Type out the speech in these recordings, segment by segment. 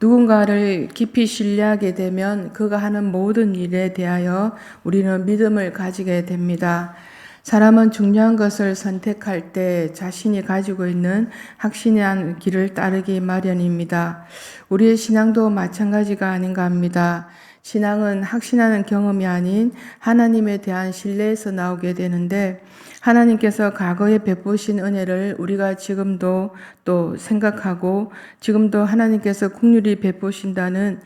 누군가를 깊이 신뢰하게 되면 그가 하는 모든 일에 대하여 우리는 믿음을 가지게 됩니다. 사람은 중요한 것을 선택할 때 자신이 가지고 있는 확신한 길을 따르기 마련입니다. 우리의 신앙도 마찬가지가 아닌가 합니다. 신앙은 확신하는 경험이 아닌 하나님에 대한 신뢰에서 나오게 되는데, 하나님께서 과거에 베푸신 은혜를 우리가 지금도 또 생각하고 지금도 하나님께서 긍휼히 베푸신다는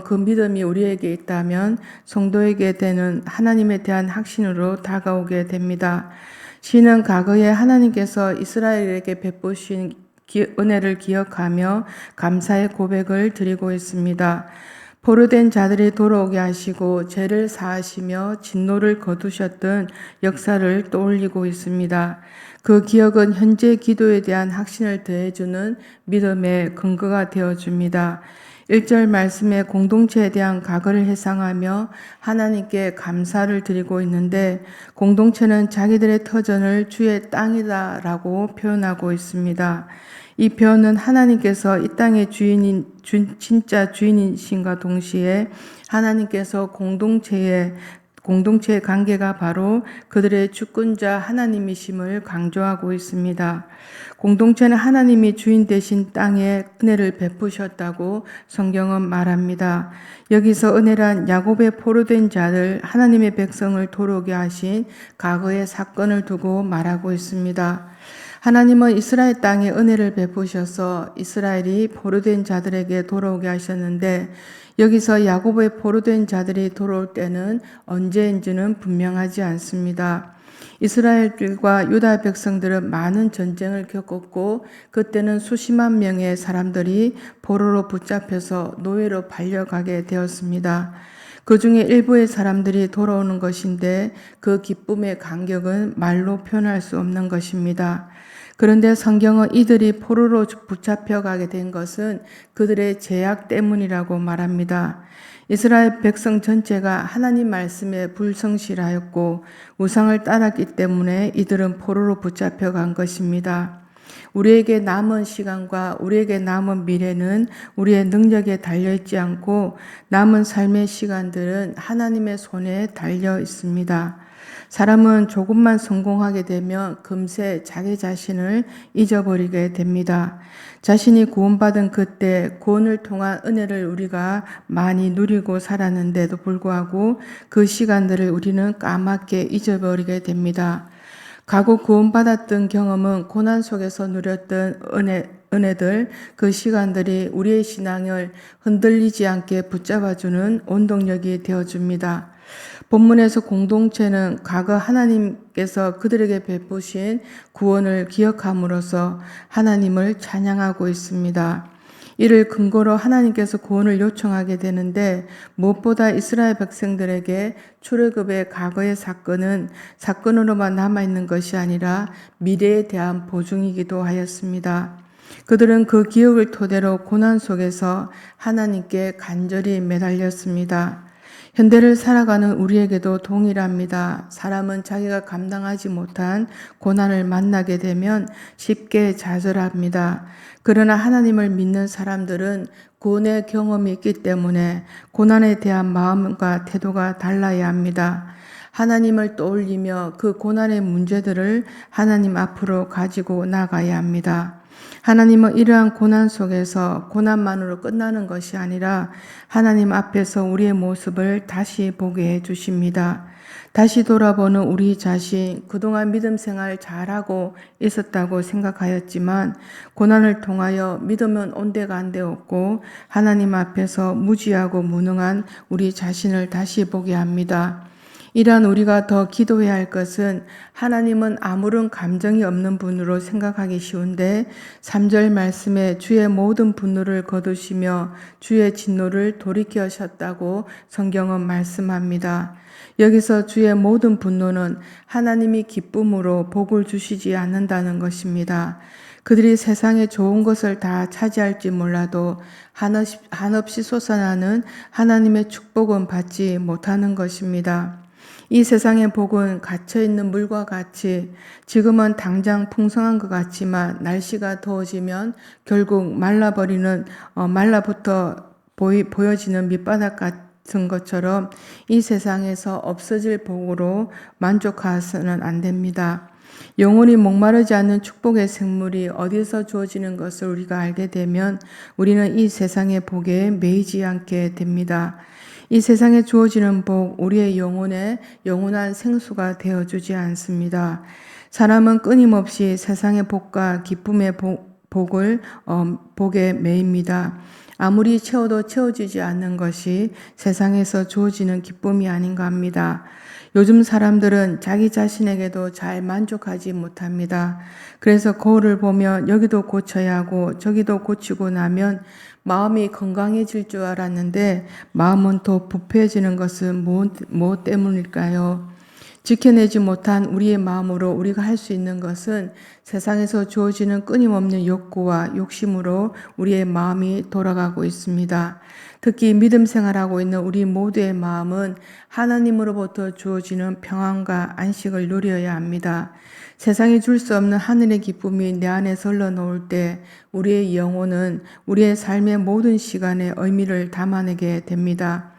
그 믿음이 우리에게 있다면 성도에게 되는 하나님에 대한 확신으로 다가오게 됩니다. 시는 과거에 하나님께서 이스라엘에게 베푸신 은혜를 기억하며 감사의 고백을 드리고 있습니다. 포로된 자들이 돌아오게 하시고 죄를 사하시며 진노를 거두셨던 역사를 떠올리고 있습니다. 그 기억은 현재 기도에 대한 확신을 더해주는 믿음의 근거가 되어줍니다. 1절 말씀에 공동체에 대한 과거를 회상하며 하나님께 감사를 드리고 있는데, 공동체는 자기들의 터전을 주의 땅이다라고 표현하고 있습니다. 이 표현은 하나님께서 이 땅의 진짜 주인이신과 동시에 하나님께서 공동체의 관계가 바로 그들의 주권자 하나님이심을 강조하고 있습니다. 공동체는 하나님이 주인 되신 땅에 은혜를 베푸셨다고 성경은 말합니다. 여기서 은혜란 야곱의 포로된 자들, 하나님의 백성을 돌아오게 하신 과거의 사건을 두고 말하고 있습니다. 하나님은 이스라엘 땅에 은혜를 베푸셔서 이스라엘이 포로된 자들에게 돌아오게 하셨는데, 여기서 야곱의 포로된 자들이 돌아올 때는 언제인지는 분명하지 않습니다. 이스라엘과 유다 백성들은 많은 전쟁을 겪었고, 그때는 수십만 명의 사람들이 포로로 붙잡혀서 노예로 팔려가게 되었습니다. 그 중에 일부의 사람들이 돌아오는 것인데, 그 기쁨의 간격은 말로 표현할 수 없는 것입니다. 그런데 성경은 이들이 포로로 붙잡혀가게 된 것은 그들의 죄악 때문이라고 말합니다. 이스라엘 백성 전체가 하나님 말씀에 불성실하였고 우상을 따랐기 때문에 이들은 포로로 붙잡혀간 것입니다. 우리에게 남은 시간과 우리에게 남은 미래는 우리의 능력에 달려있지 않고, 남은 삶의 시간들은 하나님의 손에 달려 있습니다. 사람은 조금만 성공하게 되면 금세 자기 자신을 잊어버리게 됩니다. 자신이 구원받은 그때 구원을 통한 은혜를 우리가 많이 누리고 살았는데도 불구하고 그 시간들을 우리는 까맣게 잊어버리게 됩니다. 과거 구원받았던 경험은 고난 속에서 누렸던 은혜들, 그 시간들이 우리의 신앙을 흔들리지 않게 붙잡아주는 원동력이 되어줍니다. 본문에서 공동체는 과거 하나님께서 그들에게 베푸신 구원을 기억함으로써 하나님을 찬양하고 있습니다. 이를 근거로 하나님께서 구원을 요청하게 되는데, 무엇보다 이스라엘 백성들에게 출애굽의 과거의 사건은 사건으로만 남아있는 것이 아니라 미래에 대한 보증이기도 하였습니다. 그들은 그 기억을 토대로 고난 속에서 하나님께 간절히 매달렸습니다. 현대를 살아가는 우리에게도 동일합니다. 사람은 자기가 감당하지 못한 고난을 만나게 되면 쉽게 좌절합니다. 그러나 하나님을 믿는 사람들은 구원의 경험이 있기 때문에 고난에 대한 마음과 태도가 달라야 합니다. 하나님을 떠올리며 그 고난의 문제들을 하나님 앞으로 가지고 나가야 합니다. 하나님은 이러한 고난 속에서 고난만으로 끝나는 것이 아니라 하나님 앞에서 우리의 모습을 다시 보게 해주십니다. 다시 돌아보는 우리 자신, 그동안 믿음 생활 잘하고 있었다고 생각하였지만 고난을 통하여 믿음은 온데가 안 되었고 하나님 앞에서 무지하고 무능한 우리 자신을 다시 보게 합니다. 이러한 우리가 더 기도해야 할 것은, 하나님은 아무런 감정이 없는 분으로 생각하기 쉬운데 3절 말씀에 주의 모든 분노를 거두시며 주의 진노를 돌이키셨다고 성경은 말씀합니다. 여기서 주의 모든 분노는 하나님이 기쁨으로 복을 주시지 않는다는 것입니다. 그들이 세상의 좋은 것을 다 차지할지 몰라도 한없이 솟아나는 하나님의 축복은 받지 못하는 것입니다. 이 세상의 복은 갇혀있는 물과 같이 지금은 당장 풍성한 것 같지만 날씨가 더워지면 결국 말라붙어 보여지는 밑바닥 같은 것처럼 이 세상에서 없어질 복으로 만족해서는 안 됩니다. 영원히 목마르지 않는 축복의 생물이 어디서 주어지는 것을 우리가 알게 되면 우리는 이 세상의 복에 매이지 않게 됩니다. 이 세상에 주어지는 복, 우리의 영혼에 영원한 생수가 되어주지 않습니다. 사람은 끊임없이 세상의 복과 기쁨의 복에 매입니다. 아무리 채워도 채워지지 않는 것이 세상에서 주어지는 기쁨이 아닌가 합니다. 요즘 사람들은 자기 자신에게도 잘 만족하지 못합니다. 그래서 거울을 보면 여기도 고쳐야 하고 저기도 고치고 나면 마음이 건강해질 줄 알았는데 마음은 더 부패해지는 것은 무엇 때문일까요? 지켜내지 못한 우리의 마음으로 우리가 할 수 있는 것은 세상에서 주어지는 끊임없는 욕구와 욕심으로 우리의 마음이 돌아가고 있습니다. 특히 믿음 생활하고 있는 우리 모두의 마음은 하나님으로부터 주어지는 평안과 안식을 누려야 합니다. 세상이 줄 수 없는 하늘의 기쁨이 내 안에 흘러놓을 때 우리의 영혼은 우리의 삶의 모든 시간에 의미를 담아내게 됩니다.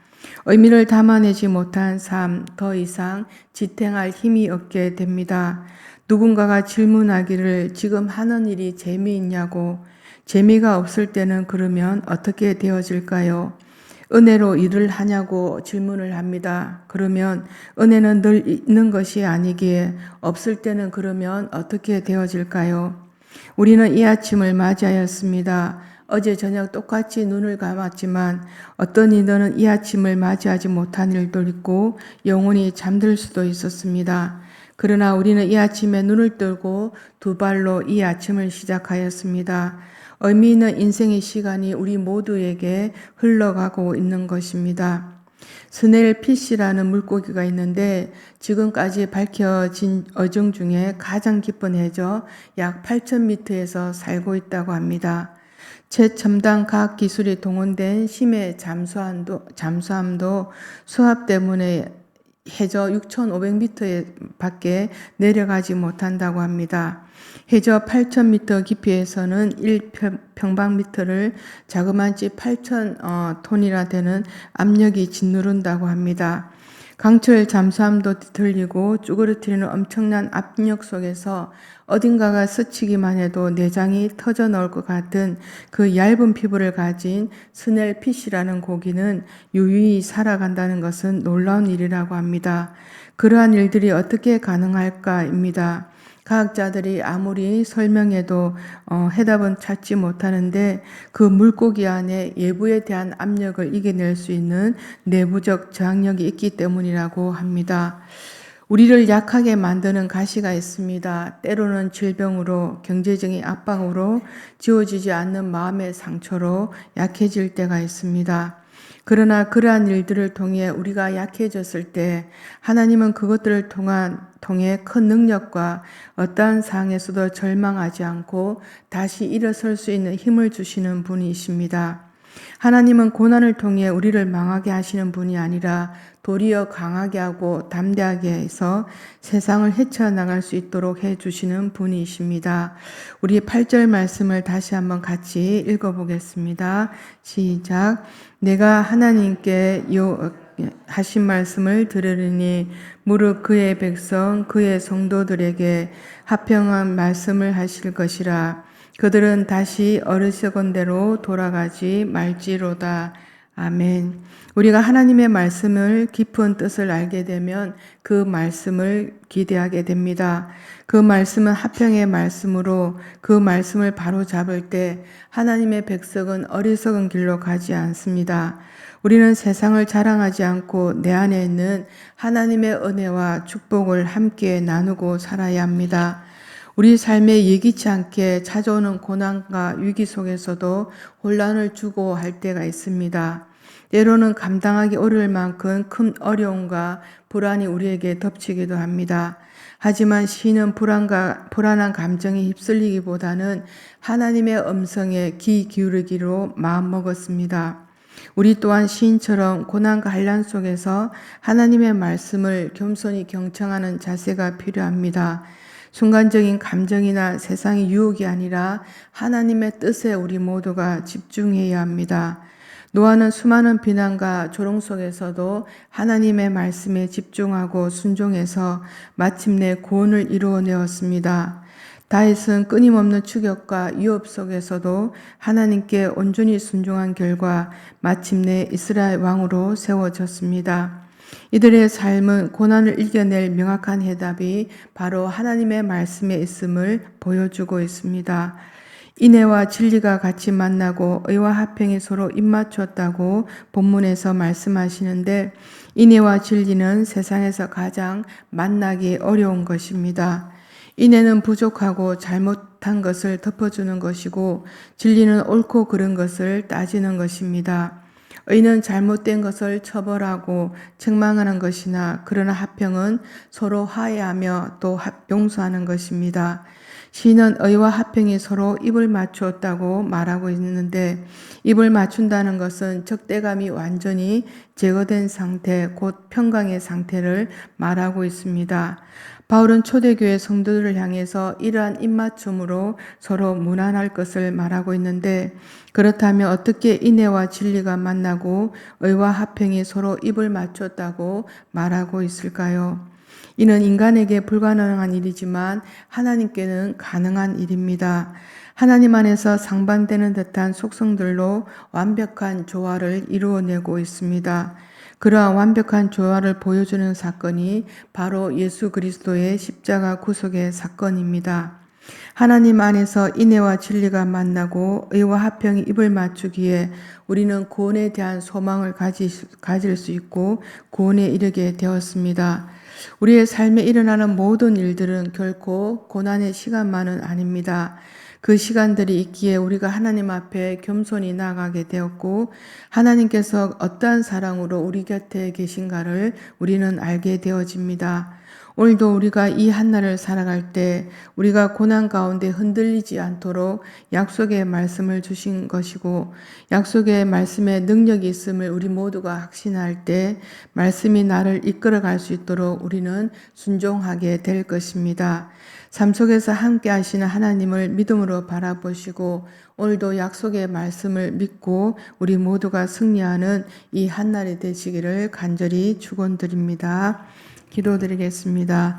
의미를 담아내지 못한 삶, 더 이상 지탱할 힘이 없게 됩니다. 누군가가 질문하기를 지금 하는 일이 재미있냐고, 재미가 없을 때는 그러면 어떻게 되어질까요? 은혜로 일을 하냐고 질문을 합니다. 그러면 은혜는 늘 있는 것이 아니기에 없을 때는 그러면 어떻게 되어질까요? 우리는 이 아침을 맞이하였습니다. 어제 저녁 똑같이 눈을 감았지만 어떤 이들은 이 아침을 맞이하지 못한 일도 있고 영원히 잠들 수도 있었습니다. 그러나 우리는 이 아침에 눈을 뜨고 두 발로 이 아침을 시작하였습니다. 의미 있는 인생의 시간이 우리 모두에게 흘러가고 있는 것입니다. 스넬 피쉬라는 물고기가 있는데 지금까지 밝혀진 어종 중에 가장 깊은 해저 약 8,000m에서 살고 있다고 합니다. 최첨단 과학 기술이 동원된 심해 잠수함도 수압 때문에 해저 6,500m 밖에 내려가지 못한다고 합니다. 해저 8,000m 깊이에서는 1평방미터를 자그마치 8,000톤이나 되는 압력이 짓누른다고 합니다. 강철 잠수함도 들리고 쭈그러뜨리는 엄청난 압력 속에서 어딘가가 스치기만 해도 내장이 터져 나올 것 같은 그 얇은 피부를 가진 스넬 피쉬라는 고기는 유유히 살아간다는 것은 놀라운 일이라고 합니다. 그러한 일들이 어떻게 가능할까입니다. 과학자들이 아무리 설명해도 해답은 찾지 못하는데 그 물고기 안에 예부에 대한 압력을 이겨낼 수 있는 내부적 저항력이 있기 때문이라고 합니다. 우리를 약하게 만드는 가시가 있습니다. 때로는 질병으로, 경제적인 압박으로, 지워지지 않는 마음의 상처로 약해질 때가 있습니다. 그러나 그러한 일들을 통해 우리가 약해졌을 때 하나님은 그것들을 통해 큰 능력과 어떠한 상황에서도 절망하지 않고 다시 일어설 수 있는 힘을 주시는 분이십니다. 하나님은 고난을 통해 우리를 망하게 하시는 분이 아니라 도리어 강하게 하고 담대하게 해서 세상을 헤쳐나갈 수 있도록 해주시는 분이십니다. 우리 8절 말씀을 다시 한번 같이 읽어보겠습니다. 시작. 내가 하나님께 하신 말씀을 들으리니 무릇 그의 백성 그의 성도들에게 합평한 말씀을 하실 것이라. 그들은 다시 어리석은대로 돌아가지 말지로다. 아멘. 우리가 하나님의 말씀을 깊은 뜻을 알게 되면 그 말씀을 기대하게 됩니다. 그 말씀은 화평의 말씀으로 그 말씀을 바로 잡을 때 하나님의 백성은 어리석은 길로 가지 않습니다. 우리는 세상을 자랑하지 않고 내 안에 있는 하나님의 은혜와 축복을 함께 나누고 살아야 합니다. 우리 삶에 예기치 않게 찾아오는 고난과 위기 속에서도 혼란을 주고 할 때가 있습니다. 때로는 감당하기 어려울 만큼 큰 어려움과 불안이 우리에게 덮치기도 합니다. 하지만 시인은 불안한 감정에 휩쓸리기보다는 하나님의 음성에 귀 기울이기로 마음먹었습니다. 우리 또한 시인처럼 고난과 환난 속에서 하나님의 말씀을 겸손히 경청하는 자세가 필요합니다. 순간적인 감정이나 세상의 유혹이 아니라 하나님의 뜻에 우리 모두가 집중해야 합니다. 노아는 수많은 비난과 조롱 속에서도 하나님의 말씀에 집중하고 순종해서 마침내 구원을 이루어내었습니다. 다윗은 끊임없는 추격과 위협 속에서도 하나님께 온전히 순종한 결과 마침내 이스라엘 왕으로 세워졌습니다. 이들의 삶은 고난을 이겨낼 명확한 해답이 바로 하나님의 말씀에 있음을 보여주고 있습니다. 인애와 진리가 같이 만나고 의와 화평이 서로 입맞췄다고 본문에서 말씀하시는데, 인애와 진리는 세상에서 가장 만나기 어려운 것입니다. 인애는 부족하고 잘못한 것을 덮어주는 것이고, 진리는 옳고 그른 것을 따지는 것입니다. 의는 잘못된 것을 처벌하고 책망하는 것이나, 그러나 화평은 서로 화해하며 또 용서하는 것입니다. 시인은 의와 화평이 서로 입을 맞추었다고 말하고 있는데, 입을 맞춘다는 것은 적대감이 완전히 제거된 상태, 곧 평강의 상태를 말하고 있습니다. 바울은 초대교회 성도들을 향해서 이러한 입맞춤으로 서로 무난할 것을 말하고 있는데, 그렇다면 어떻게 인애와 진리가 만나고 의와 화평이 서로 입을 맞췄다고 말하고 있을까요? 이는 인간에게 불가능한 일이지만 하나님께는 가능한 일입니다. 하나님 안에서 상반되는 듯한 속성들로 완벽한 조화를 이루어내고 있습니다. 그러한 완벽한 조화를 보여주는 사건이 바로 예수 그리스도의 십자가 구속의 사건입니다. 하나님 안에서 인애와 진리가 만나고 의와 화평이 입을 맞추기에 우리는 구원에 대한 소망을 가질 수 있고 구원에 이르게 되었습니다. 우리의 삶에 일어나는 모든 일들은 결코 고난의 시간만은 아닙니다. 그 시간들이 있기에 우리가 하나님 앞에 겸손히 나아가게 되었고, 하나님께서 어떠한 사랑으로 우리 곁에 계신가를 우리는 알게 되어집니다. 오늘도 우리가 이 한날을 살아갈 때 우리가 고난 가운데 흔들리지 않도록 약속의 말씀을 주신 것이고, 약속의 말씀에 능력이 있음을 우리 모두가 확신할 때 말씀이 나를 이끌어갈 수 있도록 우리는 순종하게 될 것입니다. 삶 속에서 함께 하시는 하나님을 믿음으로 바라보시고, 오늘도 약속의 말씀을 믿고 우리 모두가 승리하는 이 한날이 되시기를 간절히 축원드립니다. 기도드리겠습니다.